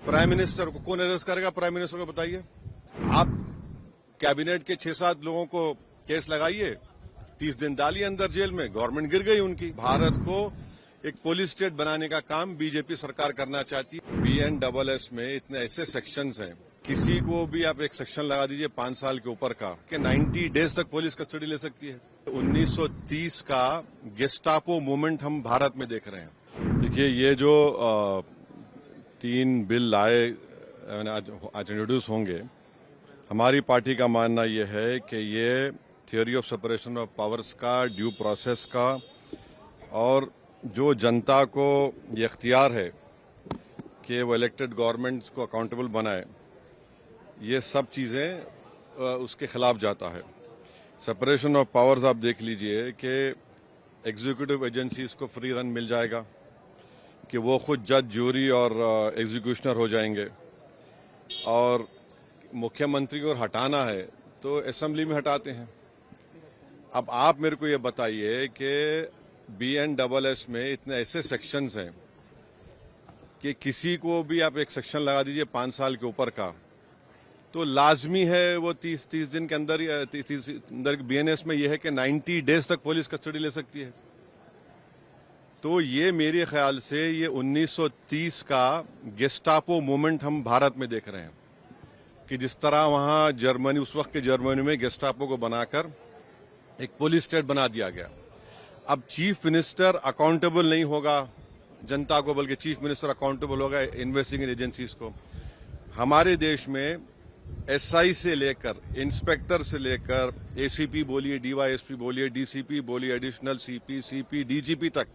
Prime minister को कौन arrest करेगा? प्राइम मिनिस्टर को बताइए। आप कैबिनेट के 6-7 लोगों को केस लगाइए, 30 दिन डालिए अंदर जेल में, गवर्नमेंट गिर गई उनकी। भारत को एक पुलिस स्टेट बनाने का काम बीजेपी सरकार करना चाहती है। BNSS में इतने ऐसे सेक्शंस हैं, किसी को भी आप एक सेक्शन लगा दीजिए 5 साल के ऊपर का कि 90 डेज तक पुलिस कस्टडी ले सकती है। 1930 का गेस्टापो मूवमेंट हम भारत में देख रहे हैं। देखिए, ये जो 3 बिल आए आज इंट्रोड्यूस होंगे, हमारी पार्टी का मानना यह है कि ये theory of separation of powers का, ड्यू प्रोसेस का और जो जनता को ये इख्तियार है कि वो इलेक्टेड गवर्नमेंट्स को अकाउंटेबल बनाए, ये सब चीज़ें उसके खिलाफ जाता है। सेपरेशन ऑफ पावर्स आप देख लीजिए कि एग्जीक्यूटिव एजेंसीज को फ्री रन मिल जाएगा कि वो खुद जज, ज्यूरी और एग्जीक्यूशनर हो जाएंगे, और मुख्यमंत्री को हटाना है तो असेंबली में हटाते हैं। अब आप मेरे को ये बताइए कि BNSS में इतने ऐसे सेक्शंस हैं कि किसी को भी आप एक सेक्शन लगा दीजिए 5 साल के ऊपर का, तो लाजमी है वो 30 दिन के अंदर, 30 अंदर BNS में यह है कि 90 डेज तक पुलिस कस्टडी ले सकती है। तो ये मेरे ख्याल से ये 1930 का गेस्टापो मूवमेंट हम भारत में देख रहे हैं कि जिस तरह वहां जर्मनी, उस वक्त के जर्मनी में गेस्टापो को बनाकर एक पुलिस स्टेट बना दिया गया। अब चीफ मिनिस्टर अकाउंटेबल नहीं होगा जनता को, बल्कि चीफ मिनिस्टर अकाउंटेबल होगा इन्वेस्टिगेटिंग एजेंसीज को। हमारे देश में SI से लेकर, इंस्पेक्टर से लेकर, ACP बोलिए, DYSP बोलिए, DCP बोलिए, एडिशनल CP, DGP तक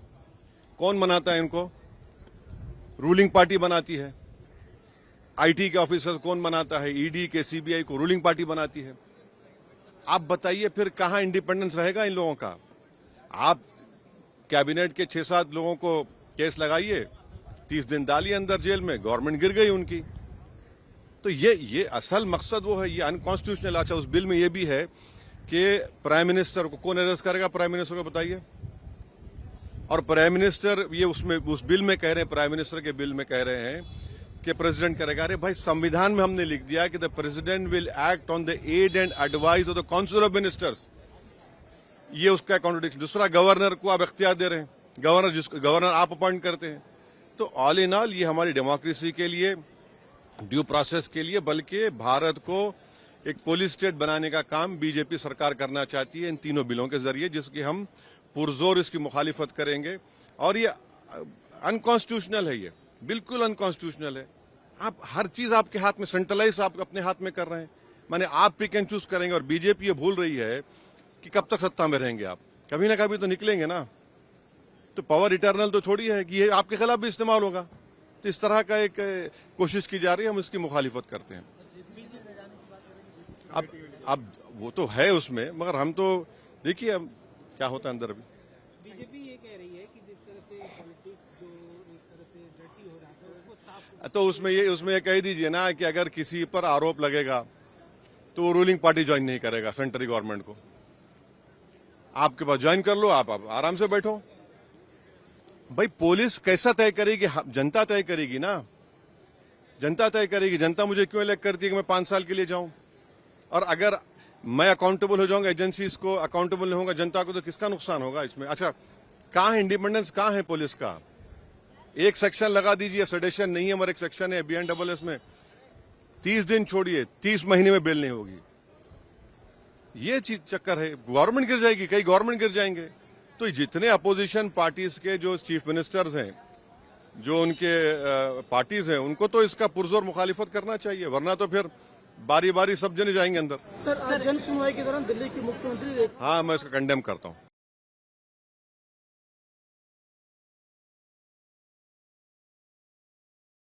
कौन बनाता है इनको? रूलिंग पार्टी बनाती है। IT के ऑफिसर कौन बनाता है? ED के, CBI को रूलिंग पार्टी बनाती है। आप बताइए फिर कहां इंडिपेंडेंस रहेगा इन लोगों का? आप कैबिनेट के 6-7 लोगों को केस लगाइए, 30 दिन डालिए अंदर जेल में, गवर्नमेंट गिर गई उनकी। तो ये असल मकसद वो है, ये अनकॉन्स्टिट्यूशनल। अच्छा, उस बिल में ये भी है कि प्राइम मिनिस्टर को कौन अरेस्ट करेगा? प्राइम मिनिस्टर को बताइए। और प्राइम मिनिस्टर, ये उसमें उस बिल में कह रहे हैं, प्राइम मिनिस्टर के बिल में कह रहे हैं कि प्रेसिडेंट करेगा। अरे भाई, संविधान में हमने लिख दिया कि the president will act on the aid and advice of the council of ministers. ये उसका कॉन्ट्रडिक्शन। दूसरा, गवर्नर को आप इख्तियार दे रहे हैं, गवर्नर आप अपॉइंट करते हैं। तो ऑल इन ऑल ये हमारी डेमोक्रेसी के लिए, ड्यू प्रोसेस के लिए, बल्कि भारत को एक पुलिस स्टेट बनाने का काम बीजेपी सरकार करना चाहती है इन तीनों बिलों के जरिए, जिसकी हम पुरजोर इसकी मुखालिफत करेंगे। और ये अनकॉन्स्टिट्यूशनल है, ये बिल्कुल अनकॉन्स्टिट्यूशनल है। आप हर चीज आपके हाथ में, सेंट्रलाइज आप अपने हाथ में कर रहे हैं, माने आप पिक एंड चूज करेंगे। और बीजेपी ये भूल रही है कि कब तक सत्ता में रहेंगे आप, कभी ना कभी तो निकलेंगे ना। तो पावर इटर्नल तो थोड़ी है कि ये आपके खिलाफ भी इस्तेमाल होगा। तो इस तरह का एक कोशिश की जा रही है, हम इसकी मुखालिफत करते हैं। अब वो तो है उसमें, मगर हम तो देखिए अब क्या होता है अंदर। अभी बीजेपी ये कह रही है कि जिस तरह से पॉलिटिक्स जो एक तरह से डर्टी हो रहा है उसको साफ, तो उसमें ये कह दीजिए ना कि अगर किसी पर आरोप लगेगा तो वो रूलिंग पार्टी ज्वाइन नहीं करेगा सेंट्रल गवर्नमेंट को। आपके पास ज्वाइन कर लो, आप आराम से बैठो। भाई, पुलिस कैसा तय करेगी? जनता तय करेगी ना, जनता तय करेगी। जनता मुझे क्यों इलेक्ट करती है कि मैं 5 साल के लिए जाऊं? और अगर मैं अकाउंटेबल हो जाऊंगा, एजेंसीज को अकाउंटेबल नहीं होगा जनता को, तो किसका नुकसान होगा इसमें? अच्छा, कहां है इंडिपेंडेंस, कहां है पुलिस का? एक सेक्शन लगा दीजिए, सेडेशन नहीं है, मगर एक सेक्शन है BNSS में 30 दिन छोड़िए, 30 महीने में बेल नहीं होगी। ये चीज चक्कर है, गवर्नमेंट गिर जाएगी, कई गवर्नमेंट गिर जाएंगे। तो जितने अपोजिशन पार्टीज के जो चीफ मिनिस्टर्स हैं, जो उनके पार्टीज हैं, उनको तो इसका पुरजोर मुखालिफत करना चाहिए, वरना तो फिर बारी बारी सब जने जाएंगे अंदर। सर, जन सुनवाई के दौरान दिल्ली के मुख्यमंत्री, हाँ, मैं इसका कंडेम करता हूँ।